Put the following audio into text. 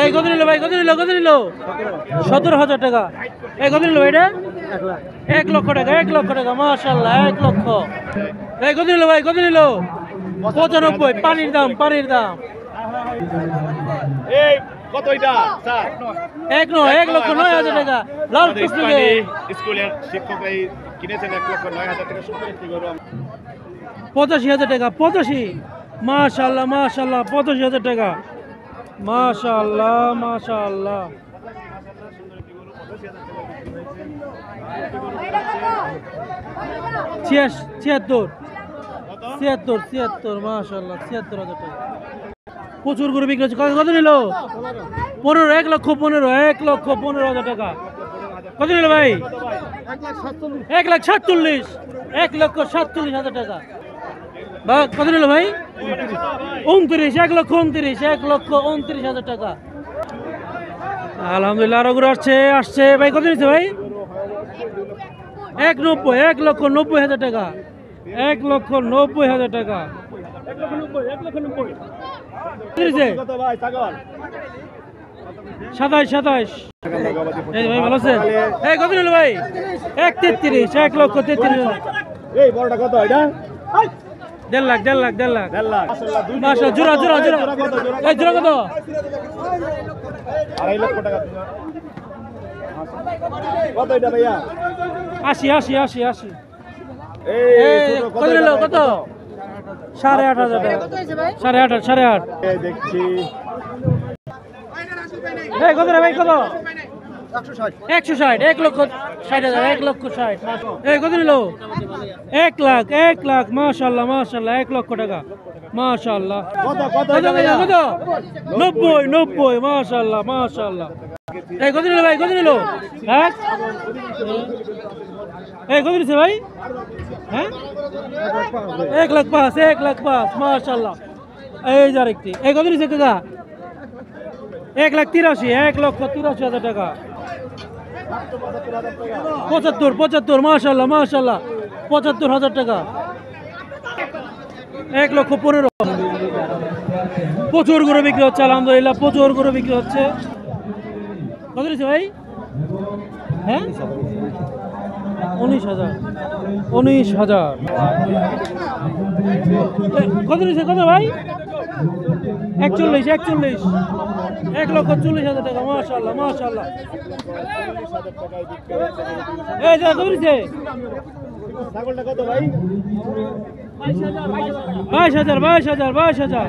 এই কত নিল ভাই, কত নিল, কত নিল? 17,000 টাকা। এই কত নিল ভাই এটা? 1 লক্ষ টাকা, 1 লক্ষ টাকা, মাশাআল্লাহ 1 লক্ষ। এই কত নিল ভাই, কত নিল? 95, পানির দাম, পানির দাম। এই কত এটা স্যার? 1,09,000 টাকা। লাল টুকটুকে স্কুলের শিক্ষকরাই কিনেছেন 1,09,000 টাকা শুনে কি করব? 85,000 টাকা, 85। মাশাআল্লাহ, মাশাআল্লাহ, 85,000 টাকা। মাশাআল্লাহ, মাশাআল্লাহ। 76, 76, মাশাআল্লাহ 76,000 টাকা। প্রচুর গরু বিক্রি হচ্ছে। কত নিল? 15, 1,15,000, 1,15,000 টাকা। কত নিল ভাই? 1,47,000, 1,47,000 টাকা। বা কত নিল ভাই? 29, 1,29,000, 1,29,000 টাকা। আলহামদুলিল্লাহ আরো গরু আসছে, আসছে ভাই। কত নিচ্ছে ভাই? 1,90, 1,90,000 টাকা, 1,90,000 টাকা। 1,90,000। কত ভাই ছাগল? 27। এই ভাই ভালো আছেন? এই কত নিল ভাই? 1,33, 1,33,000। এই বড়টা কত এটা? 1.5 লাখ, 1.5 লাখ, 1.5 লাখ। 1.5 লাখ। মাশাআল্লাহ, জোড়া, জোড়া, জোড়া। এই জোড়া কত? 2.5 লক্ষ টাকা। কত এটা ভাইয়া? 80, 80, 80, 80। এই কত নিল? কত? 8,500 টাকা। 8,500, 8,500। এই দেখছি এই কত রে ভাই, কত? 160, 1,60,000, 1,60,000। এই কত নিল? 1 লাখ, 1 লাখ, মাশাআল্লাহ, মাশাআল্লাহ, 1 লক্ষ টাকা, মাশাআল্লাহ। কত কত এটা ভাই, ভাইয়া? কত? 90, 90, মাশাআল্লাহ, মাশাআল্লাহ। এই কত নিল ভাই, কত নিল? হ্যাঁ, এই কত নিছে ভাই? হ্যাঁ, 1,05,000, 1,05,000, মাশাআল্লাহ। এই যে আরেকটি। এই কত নিছে কাকা? 1,83,000, 1,83,000 টাকা। 75, 75, মাশাআল্লাহ, মাশাআল্লাহ, 75,000 টাকা। 1,15,000। প্রচুর গরু বিক্রি হচ্ছে, আলহামদুলিল্লাহ প্রচুর গরু বিক্রি হচ্ছে। কত নিচ্ছে ভাই? হ্যাঁ, 19,000, 19,000। কত নিচ্ছে, কত ভাই? 41, 41, 1,40,000 টাকা, মাশাআল্লাহ, মাশাআল্লাহ। এই যে কত নিচ্ছে? ছাগলটা কত ভাই? 22,000, 22,000, 22,000।